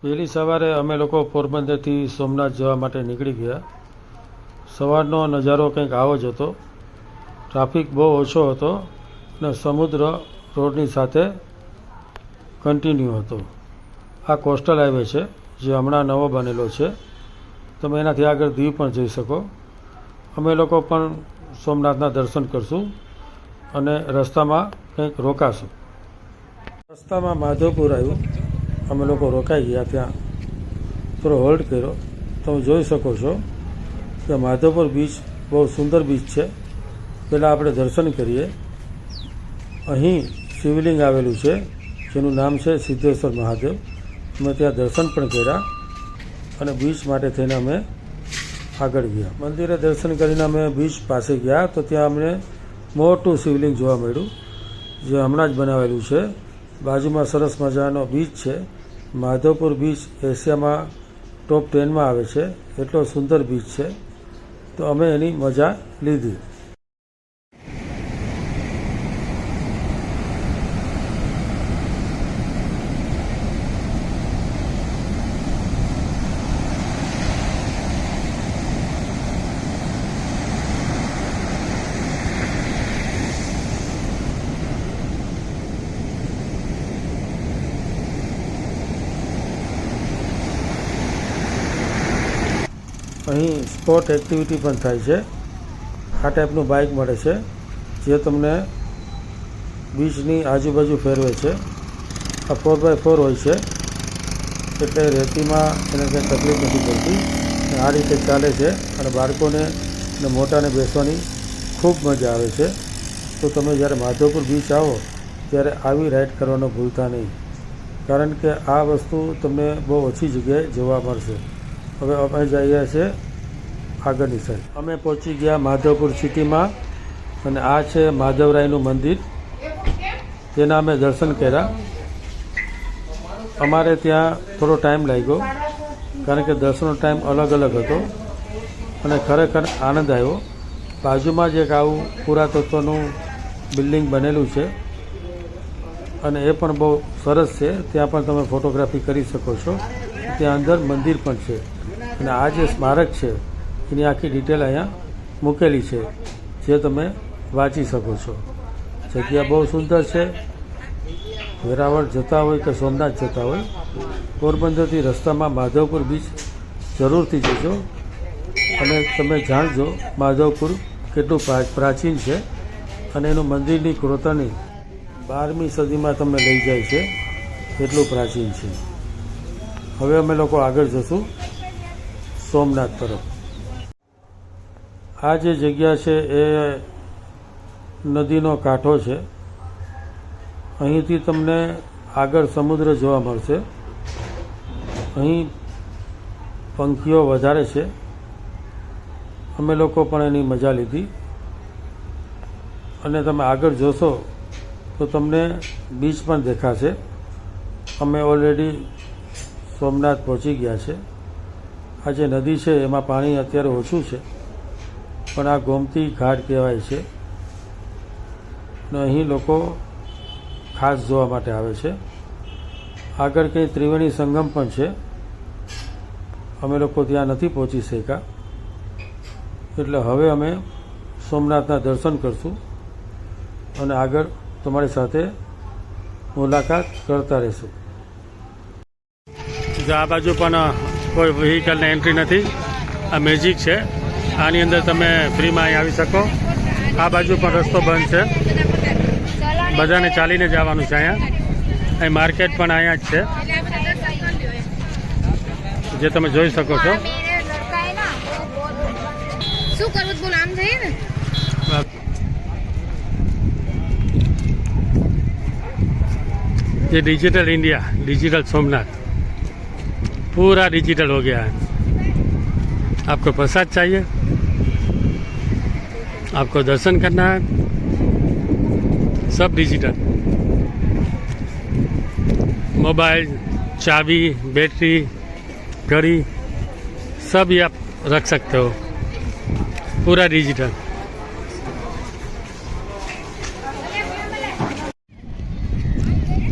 વહેલી સવારે અમે લોકો પોરબંદરથી સોમનાથ જવા માટે નીકળી ગયા. સવારનો નજારો કંઈક આવો જ હતો. ટ્રાફિક બહુ ઓછો હતો અને સમુદ્ર રોડની સાથે કન્ટિન્યુ હતો. આ કોસ્ટલ હાઈવે છે જે હમણાં નવો બનેલો છે. તમે એનાથી આગળ દીવ પણ જઈ શકો. અમે લોકો પણ સોમનાથના દર્શન કરશું અને રસ્તામાં કંઈક રોકાશું. રસ્તામાં માધવપુર આવ્યું. અમે લોકો રોકાઈ ગયા, ત્યાં થોડો હોલ્ડ કર્યો. તમે જોઈ શકો છો કે માધવપુર બીચ બહુ સુંદર બીચ છે. પહેલાં આપણે દર્શન કરીએ. અહીં શિવલિંગ આવેલું છે જેનું નામ છે સિદ્ધેશ્વર મહાદેવ. અમે ત્યાં દર્શન પણ કર્યા અને બીચ માટે થઈને અમે આગળ ગયા. મંદિરે દર્શન કરીને અમે બીચ પાસે ગયા તો ત્યાં અમને મોટું શિવલિંગ જોવા મળ્યું જે હમણાં જ બનાવેલું છે. બાજુમાં સરસ મજાનો બીચ છે. માધવપુર બીચ એશિયામાં ટોપ 10માં આવે છે. એટલો સુંદર બીચ છે તો અમે એની મજા લીધી. અહીં સ્પોર્ટ એક્ટિવિટી પણ થાય છે. આ ટાઈપનું બાઇક મળે છે જે તમને બીચની આજુબાજુ ફેરવે છે. આ 4x4 હોય છે એટલે રેતીમાં એને કંઈ તકલીફ નથી પડતી. આ રીતે ચાલે છે અને બાળકોને અને મોટાને બેસવાની ખૂબ મજા આવે છે. તો તમે જ્યારે માધવપુર બીચ આવો ત્યારે આવી રાઈડ કરવાનું ભૂલતા નહીં, કારણ કે આ વસ્તુ તમને બહુ ઓછી જગ્યાએ જોવા મળશે. હવે અમે જઈએ છીએ આગળની સાઈડ. અમે પહોંચી ગયા માધવપુર સિટીમાં અને આ છે માધવરાયનું મંદિર. તેના અમે દર્શન કર્યા. અમારે ત્યાં થોડો ટાઈમ લાગ્યો કારણ કે દર્શનનો ટાઈમ અલગ અલગ હતો અને ખરેખર આનંદ આવ્યો. બાજુમાં જ એક આવું પુરાતત્વનું બિલ્ડિંગ બનેલું છે અને એ પણ બહુ સરસ છે. ત્યાં પણ તમે ફોટોગ્રાફી કરી શકો છો. ત્યાં અંદર મંદિર પણ છે અને આ જે સ્મારક છે એની આખી ડિટેલ અહીંયા મૂકેલી છે જે તમે વાંચી શકો છો. જગ્યા બહુ સુંદર છે. વેરાવળ જતા હોય કે સોમનાથ જતા હોય, પોરબંદરથી રસ્તામાં માધવપુર બીચ જરૂરથી જજો અને તમે જાણજો માધવપુર કેટલું પ્રાચીન છે અને એનું મંદિરની કોતરણી 12મી સદીમાં તમને લઈ જાય છે. એટલું પ્રાચીન છે. હવે અમે લોકો આગળ જશું સોમનાથ તરફ. આ જે જગ્યા છે એ નદીનો કાંઠો છે. અહીંથી તમને આગળ સમુદ્ર જોવા મળશે. અહીં પંખીઓ વધારે છે. અમે લોકો પણ એની મજા લીધી અને તમે આગળ જોશો તો તમને બીચ પણ દેખાશે. અમે ઓલરેડી સોમનાથ પહોંચી ગયા છે. આ જે નદી છે એમાં પાણી અત્યારે ઓછું છે પણ આ ગોમતી ઘાટ કહેવાય છે અને અહીં લોકો ખાસ જોવા માટે આવે છે. આગળ કંઈ ત્રિવેણી સંગમ પણ છે. અમે લોકો ત્યાં નથી પહોંચી શક્યા એટલે હવે અમે સોમનાથના દર્શન કરશું અને આગળ તમારી સાથે મુલાકાત કરતા રહીશું. આ બાજુ પણ કોઈ વ્હીકલને એન્ટ્રી નથી. આ મેજિક છે. આની અંદર તમે ફ્રીમાં અહીં આવી શકો. આ બાજુ પણ રસ્તો બંધ છે. બધાને ચાલીને જવાનું છે. અહીંયા અહીં માર્કેટ પણ અહીંયા જ છે જે તમે જોઈ શકો છો. ये डिजिटल इंडिया, डिजिटल सोमनाथ, पूरा डिजिटल हो गया है. आपको प्रसाद चाहिए, आपको दर्शन करना है, सब डिजिटल. मोबाइल, चाबी, बैटरी, घड़ी, सब ये आप रख सकते हो. पूरा डिजिटल.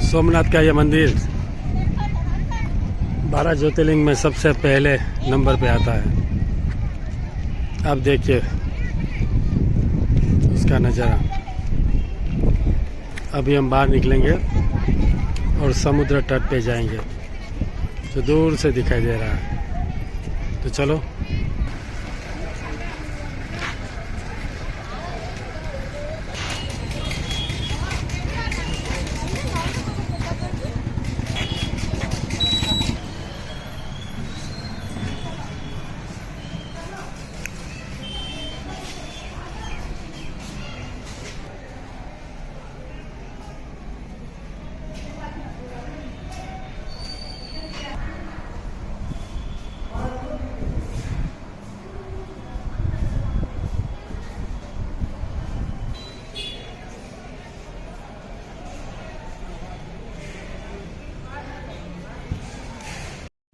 सोमनाथ का ये मंदिर 12 ज्योतिर्लिंग में सबसे पहले नंबर पे आता है। आप देखिए इसका नज़ारा। अभी हम बाहर निकलेंगे और समुद्र तट पे जाएंगे जो दूर से दिखाई दे रहा है। तो चलो।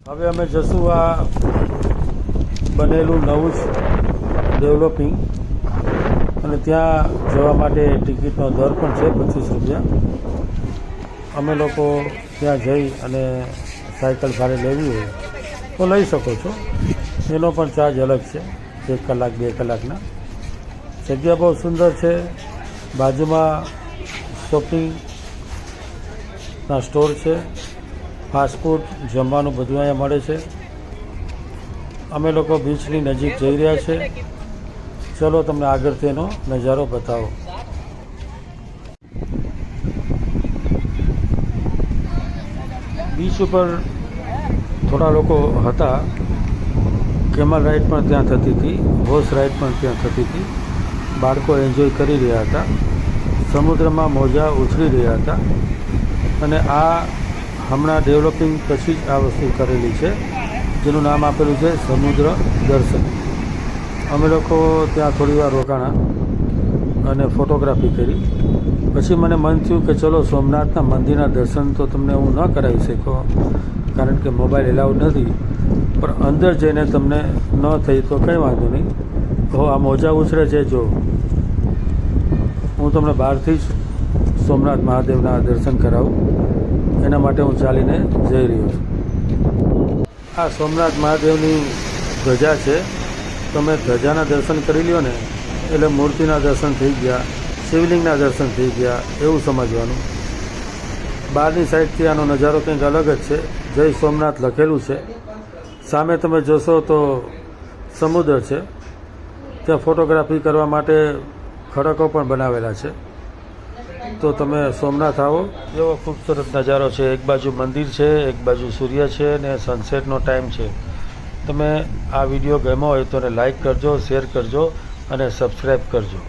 હવે અમે જશું આ બનેલું નવું જ ડેવલપિંગ, અને ત્યાં જવા માટે ટિકિટનો દર પણ છે 25 રૂપિયા। અમે લોકો ત્યાં જઈ અને સાયકલ ભાડે લેવી હોય તો લઈ શકો છો, એનો પણ ચાર્જ અલગ છે, 1 કલાક 2 કલાકના। જગ્યા બહુ સુંદર છે, બાજુમાં શોપિંગના સ્ટોર છે, ફાસ્ટફૂડ જમવાનું બધું અહીંયા મળે છે। અમે લોકો બીચની નજીક જઈ રહ્યા છે। ચલો તમને આગળથી એનો નજારો બતાવો। બીચ ઉપર થોડા લોકો હતા। કેમલ રાઈડ પણ ત્યાં થતી હતી, હોર્સ રાઈડ પણ ત્યાં થતી હતી। બાળકો એન્જોય કરી રહ્યા હતા, સમુદ્રમાં મોજા ઉછળી રહ્યા હતા। અને આ હમણાં ડેવલપિંગ પછી જ આ વસ્તુ કરેલી છે, જેનું નામ આપેલું છે સમુદ્ર દર્શન। અમે લોકો ત્યાં થોડી વાર રોકાણા અને ફોટોગ્રાફી કરી। પછી મને મન થયું કે ચલો સોમનાથના મંદિરના દર્શન તો તમને હું ન કરાવી શકું, કારણ કે મોબાઈલ એલાઉડ નથી, પણ અંદર જઈને તમને ન થઈ તો કંઈ વાંધો નહીં। તો આ મોજા ઉછળે છે જો, હું તમને બહારથી જ સોમનાથ મહાદેવના દર્શન કરાવું, એના માટે હું ચાલીને જઈ રહ્યો છું। આ સોમનાથ મહાદેવની ધજા છે, તમે ધજાના દર્શન કરી લ્યો ને એટલે મૂર્તિના દર્શન થઈ ગયા, શિવલિંગના દર્શન થઈ ગયા એવું સમજવાનું। બહારની સાઈડથી આનો નજારો કંઈક અલગ જ છે, જય સોમનાથ લખેલું છે। સામે તમે જોશો તો સમુદ્ર છે, ત્યાં ફોટોગ્રાફી કરવા માટે ખડકો પણ બનાવેલા છે। તો તમે સોમનાથ આવો, એવો ખૂબસૂરત નજારો છે। એક બાજુ મંદિર છે, એક બાજુ સૂર્ય છે ને સનસેટનો ટાઈમ છે। તમે આ વિડીયો ગમ્યો હોય તો એને લાઈક કરજો, શેર કરજો અને સબસ્ક્રાઈબ કરજો।